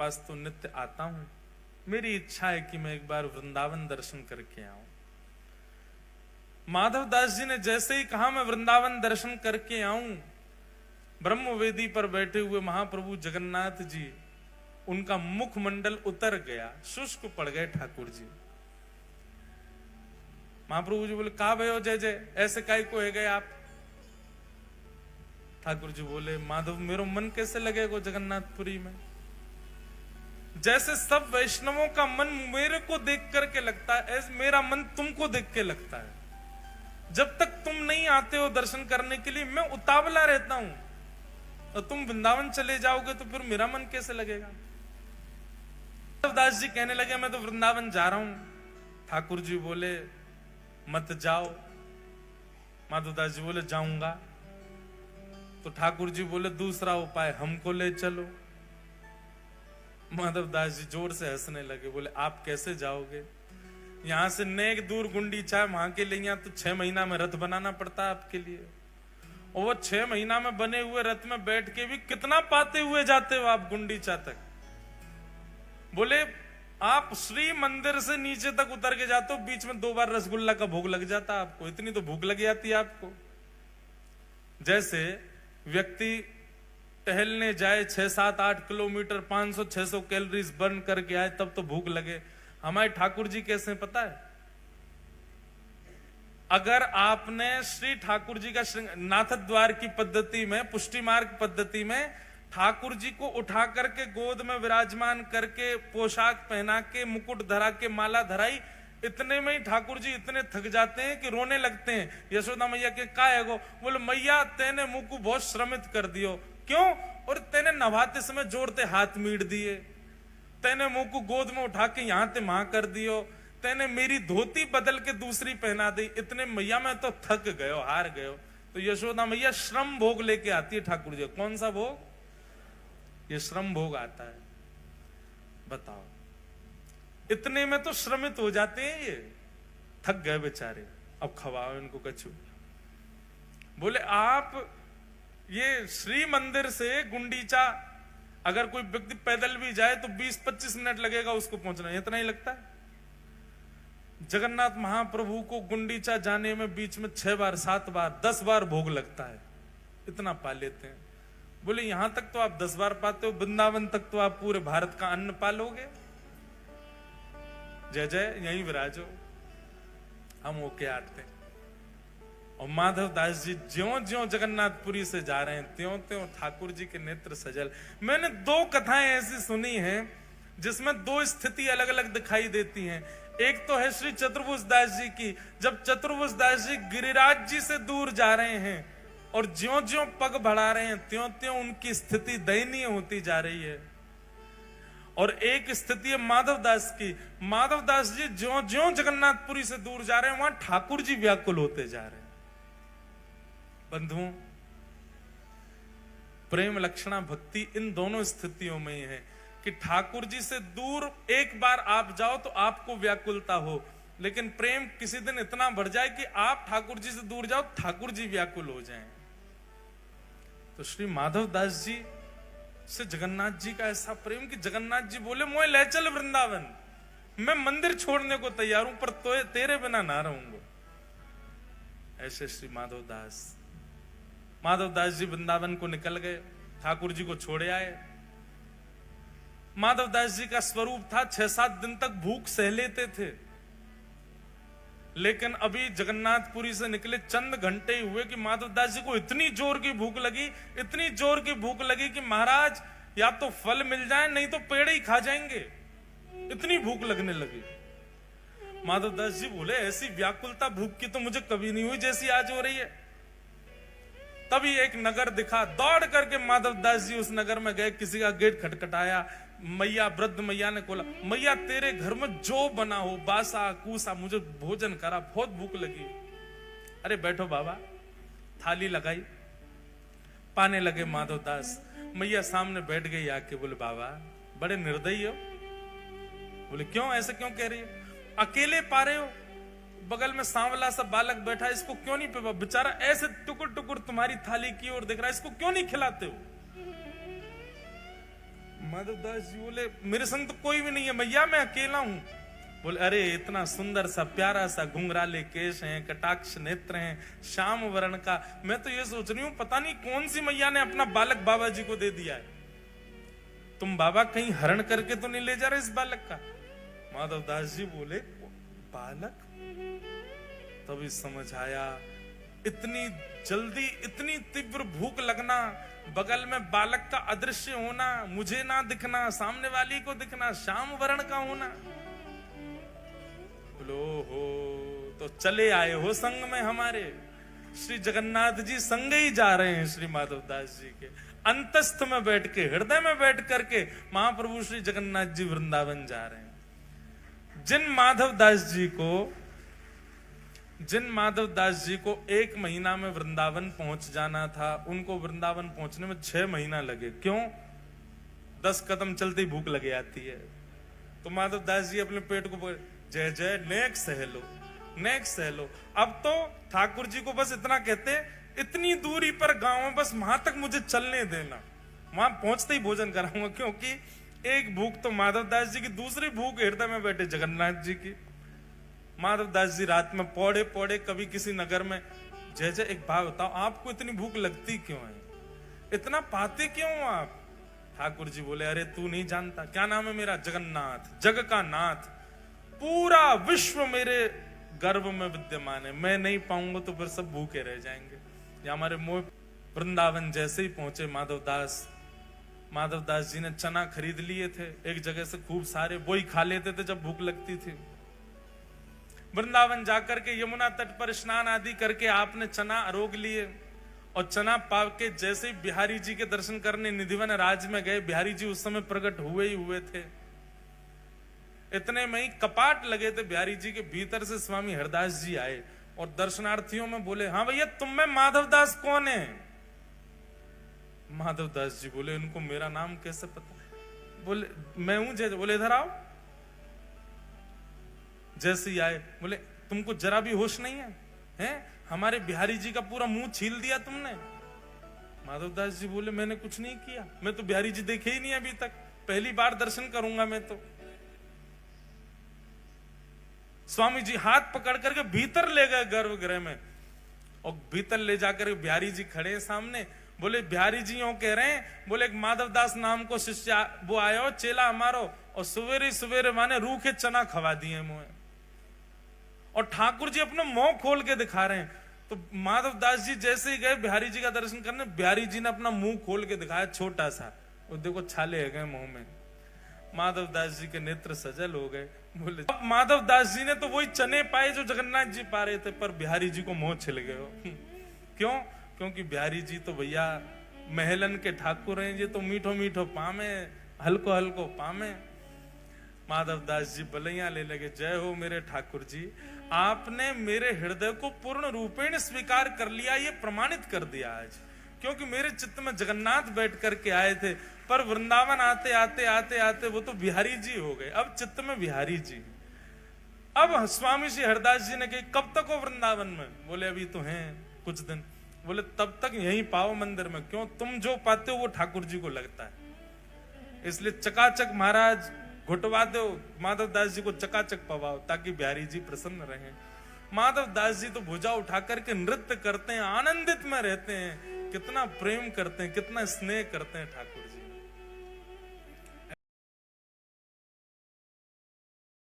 पास तो नित्य आता हूं, मेरी इच्छा है कि मैं एक बार वृंदावन दर्शन करके आऊं। माधवदास जी ने जैसे ही कहा मैं वृंदावन दर्शन करके आऊं, ब्रह्मवेदी पर बैठे हुए महाप्रभु जगन्नाथ जी, उनका मुखमंडल उतर गया, शुष्क पड़ गए ठाकुर जी। महाप्रभु जी बोले, कहा भयो जय जय, ऐसे काय को है गए आप? ठाकुर जी बोले, माधव मेरो मन कैसे लगेगा जगन्नाथपुरी में? जैसे सब वैष्णवों का मन मेरे को देख करके लगता है, ऐसे मेरा मन तुमको देख के लगता है। जब तक तुम नहीं आते हो दर्शन करने के लिए, मैं उतावला रहता हूं, और तुम वृंदावन चले जाओगे तो फिर मेरा मन कैसे लगेगा? माधवदास जी कहने लगे, मैं तो वृंदावन जा रहा हूं। ठाकुर जी बोले, मत जाओ। माधवदास जी बोले, जाऊंगा। तो ठाकुर जी बोले, दूसरा उपाय हमको ले चलो। माधवदास जी जोर से हंसने लगे, बोले, आप कैसे जाओगे? यहां से नेक दूर गुंडीचा, वहां के लिए तो 6 महीना में रथ बनाना पड़ता है आपके लिए, और वो 6 महीना में बने हुए रथ में बैठ के भी कितना पाते हुए जाते हो आप गुंडीचा तक? बोले, आप श्री मंदिर से नीचे तक उतर के जाते हो, बीच में 2 बार रसगुल्ला का भोग लग जाता आपको, इतनी तो भूख लग जाती है आपको। जैसे व्यक्ति टहलने जाए 6, 7, 8 किलोमीटर, 500, 600 कैलोरीज बर्न करके आए, तब तो भूख लगे। हमारे ठाकुर जी कैसे पता है? अगर आपने श्री ठाकुर जी का नाथ द्वार की पद्धति में, पुष्टि मार्ग पद्धति में ठाकुर जी को उठा करके गोद में विराजमान करके, पोशाक पहना के, मुकुट धरा के, माला धराई, इतने में ही ठाकुर जी इतने थक जाते हैं कि रोने लगते हैं। यशोदा मैया के का है गो? बोले, मैया तेने मुंह को बहुत श्रमित कर दियो। क्यों? और तेने नभाते समय जोड़ते हाथ मीट दिए, तेने मुंह को गोद में उठा के यहां ते वहां कर दियो, तेने मेरी धोती बदल के दूसरी पहना दी, इतने मैया मैं तो थक गयो, हार गयो। तो यशोदा मैया श्रम भोग लेके आती है ठाकुर जी। कौन सा भोग? ये श्रम भोग आता है। बताओ, इतने में तो श्रमित हो जाते हैं, ये थक गए बेचारे, अब खवाओ इनको कछु। बोले, आप ये श्री मंदिर से गुंडीचा अगर कोई व्यक्ति पैदल भी जाए तो 20-25 मिनट लगेगा उसको पहुंचना, इतना ही लगता है। जगन्नाथ महाप्रभु को गुंडीचा जाने में बीच में 6 बार, 7 बार, 10 बार भोग लगता है, इतना पा लेते हैं। बोले, यहां तक तो आप 10 बार पाते हो, वृंदावन तक तो आप पूरे भारत का अन्न पालोगे। जय जय, यहीं विराजो, हम होके आते हैं। और माधवदास जी ज्यों ज्यों जगन्नाथपुरी से जा रहे हैं, त्यों त्यों ठाकुर जी के नेत्र सजल। मैंने 2 कथाएं ऐसी सुनी हैं जिसमें 2 स्थिति अलग अलग दिखाई देती हैं। एक तो है श्री चतुर्भुज दास जी की, जब चतुर्भुज दास जी गिरिराज जी से दूर जा रहे हैं और ज्यों ज्यों पग बढ़ा रहे हैं, त्यों त्यों उनकी स्थिति दयनीय होती जा रही है। और एक स्थिति है माधवदास की, माधवदास जी ज्यों ज्यों जगन्नाथपुरी से दूर जा रहे हैं, वहां ठाकुर जी व्याकुल होते जा रहे हैं। बंधुओं, प्रेम लक्षणा भक्ति इन दोनों स्थितियों में ही है कि ठाकुर जी से दूर एक बार आप जाओ तो आपको व्याकुलता हो, लेकिन प्रेम किसी दिन इतना बढ़ जाए कि आप ठाकुर जी से दूर जाओ, ठाकुर जी व्याकुल हो जाएं। तो श्री माधवदास जी से जगन्नाथ जी का ऐसा प्रेम कि जगन्नाथ जी बोले, मोए ले चल वृंदावन, मैं मंदिर छोड़ने को तैयार हूं, पर तो तेरे बिना ना रहूंगा। ऐसे श्री माधवदास जी वृंदावन को निकल गए, ठाकुर जी को छोड़े आए। माधवदास जी का स्वरूप था 6-7 दिन तक भूख सह लेते थे, लेकिन अभी जगन्नाथपुरी से निकले चंद घंटे ही हुए कि माधवदास जी को इतनी जोर की भूख लगी, इतनी जोर की भूख लगी कि महाराज या तो फल मिल जाए नहीं तो पेड़ ही खा जाएंगे, इतनी भूख लगने लगी। माधवदास जी बोले, ऐसी व्याकुलता भूख की तो मुझे कभी नहीं हुई जैसी आज हो रही है। तभी एक नगर दिखा, दौड़ करके माधवदास जी उस नगर में गए, किसी का गेट खटखटाया, मैया, वृद्ध मैया ने बोला, मैया तेरे घर में जो बना हो, बासा कूसा, मुझे भोजन करा, बहुत भूख लगी। अरे बैठो बाबा, थाली लगाई, पाने लगे माधवदास। मैया सामने बैठ गई आके, बोले बाबा बड़े निर्दयी हो। बोले क्यों, ऐसे क्यों कह रही हो? अकेले पा रहे हो, बगल में सांवला सा बालक बैठा है, इसको क्यों नहीं पे, बेचारा ऐसे टुकुर टुकुर तुम्हारी थाली की ओर देख रहा है, इसको क्यों नहीं खिलाते हो? माधवदास जी बोले मेरे संग तो कोई भी नहीं है भैया, मैं अकेला हूं। बोले अरे इतना सुंदर सा प्यारा सा घुंघराले केश हैं, कटाक्ष नेत्र हैं, श्याम वर्ण का, मैं तो ये सोच रही हूं पता नहीं कौन सी मैया ने अपना बालक बाबा जी को दे दिया है। तुम बाबा कहीं हरण करके तो नहीं ले जा रहे इस बालक का? माधवदास जी बोले बालक? तभी समझ आया, इतनी जल्दी इतनी तीव्र भूख लगना, बगल में बालक का अदृश्य होना, मुझे ना दिखना, सामने वाली को दिखना, श्याम वर्ण का होना। बोलो हो तो चले आए हो संग में हमारे। श्री जगन्नाथ जी संग ही जा रहे हैं श्री माधवदास जी के। अंतस्थ में बैठ के, हृदय में बैठ करके महाप्रभु श्री जगन्नाथ जी वृंदावन जा रहे हैं। जिन माधवदास जी को 1 महीना में वृंदावन पहुंच जाना था, उनको वृंदावन पहुंचने में 6 महीना लगे। क्यों? 10 कदम चलते ही भूख लग जाती है। तो माधवदास जी अपने पेट को जय जय नेक्स्ट सहलो। अब तो ठाकुर जी को बस इतना कहते, इतनी दूरी पर गांव है, बस वहां तक मुझे चलने देना, वहां पहुंचते ही भोजन कराऊंगा। क्योंकि एक भूख तो माधवदास जी की, दूसरी भूख हृदय में बैठे जगन्नाथ जी की। माधवदास जी रात में पौड़े पौड़े कभी किसी नगर में, जय जय एक बात बताओ, आपको इतनी भूख लगती क्यों है? इतना पाते क्यों आप? ठाकुर जी बोले अरे तू नहीं जानता, क्या नाम है मेरा? जगन्नाथ, जग का नाथ, पूरा विश्व मेरे गर्भ में विद्यमान है। मैं नहीं पाऊंगा तो फिर सब भूखे रह जाएंगे। या हमारे मोह वृंदावन जैसे ही पहुंचे माधवदास जी ने चना खरीद लिए थे एक जगह से खूब सारे, वही खा लेते थे जब भूख लगती थी। वृंदावन जाकर के यमुना तट पर स्नान आदि करके आपने चना अरोग लिए, और चना पाव के जैसे ही बिहारी जी के दर्शन करने निधिवन राज में गए, बिहारी जी उस समय प्रकट हुए ही हुए थे। इतने में ही कपाट लगे थे बिहारी जी के, भीतर से स्वामी हरदास जी आए और दर्शनार्थियों में बोले हाँ भैया तुम में माधवदास कौन है? माधवदास जी बोले उनको मेरा नाम कैसे पता? बोले मैं हूं जय। बोले इधर आओ। जैसे ही आए बोले तुमको जरा भी होश नहीं है, हैं? हमारे बिहारी जी का पूरा मुंह छील दिया तुमने। माधवदास जी बोले मैंने कुछ नहीं किया, मैं तो बिहारी जी देखे ही नहीं अभी तक, पहली बार दर्शन करूंगा मैं तो। स्वामी जी हाथ पकड़ करके भीतर ले गए गर्भगृह में, और भीतर ले जाकर बिहारी जी खड़े सामने। बोले बिहारी जी यूं कह रहे हैं, बोले एक माधवदास नाम को शिष्य वो आयो चेला हमारो, और सवेरे सवेरे माने रूखे चना खवा दिए मुंह, और ठाकुर जी अपना मुंह खोल के दिखा रहे हैं। तो माधवदास जी जैसे ही गए बिहारी जी का दर्शन करने, बिहारी जी ने अपना मुंह खोल के दिखाया छोटा सा, वो देखो छाले है गए मुंह में। माधवदास जी के नेत्र सजल हो गए। बोले अब माधवदास जी ने तो वही चने पाए जो जगन्नाथ जी पा रहे थे, पर बिहारी जी को मोह छिल गए हो। क्यों? क्योंकि बिहारी जी तो भैया महलन के ठाकुर हैं, ये तो मीठो मीठो पामे, हल्को हल्को पामे। माधवदास जी बलैया ले लगे, जय हो मेरे ठाकुर जी, आपने मेरे हृदय को पूर्ण रूपेण स्वीकार कर लिया, ये प्रमाणित कर दिया आज। क्योंकि मेरे चित्त में जगन्नाथ बैठ करके आए थे, पर वृंदावन आते आते आते आते वो तो बिहारी जी हो गए, अब चित्त में बिहारी जी। अब स्वामी श्री हरदास जी ने कही कब तक हो वृंदावन में? बोले अभी तो हैं कुछ दिन। बोले तब तक यहीं पाओ मंदिर में। क्यों? तुम जो पाते हो वो ठाकुर जी को लगता है, इसलिए चकाचक महाराज घुटवा दो, माधवदास जी को चकाचक पवाओ, ताकि बिहारी जी प्रसन्न रहें। माधवदास जी तो भुजा उठा करके नृत्य करते हैं, आनंदित में रहते हैं, कितना प्रेम करते हैं, कितना स्नेह करते हैं ठाकुर।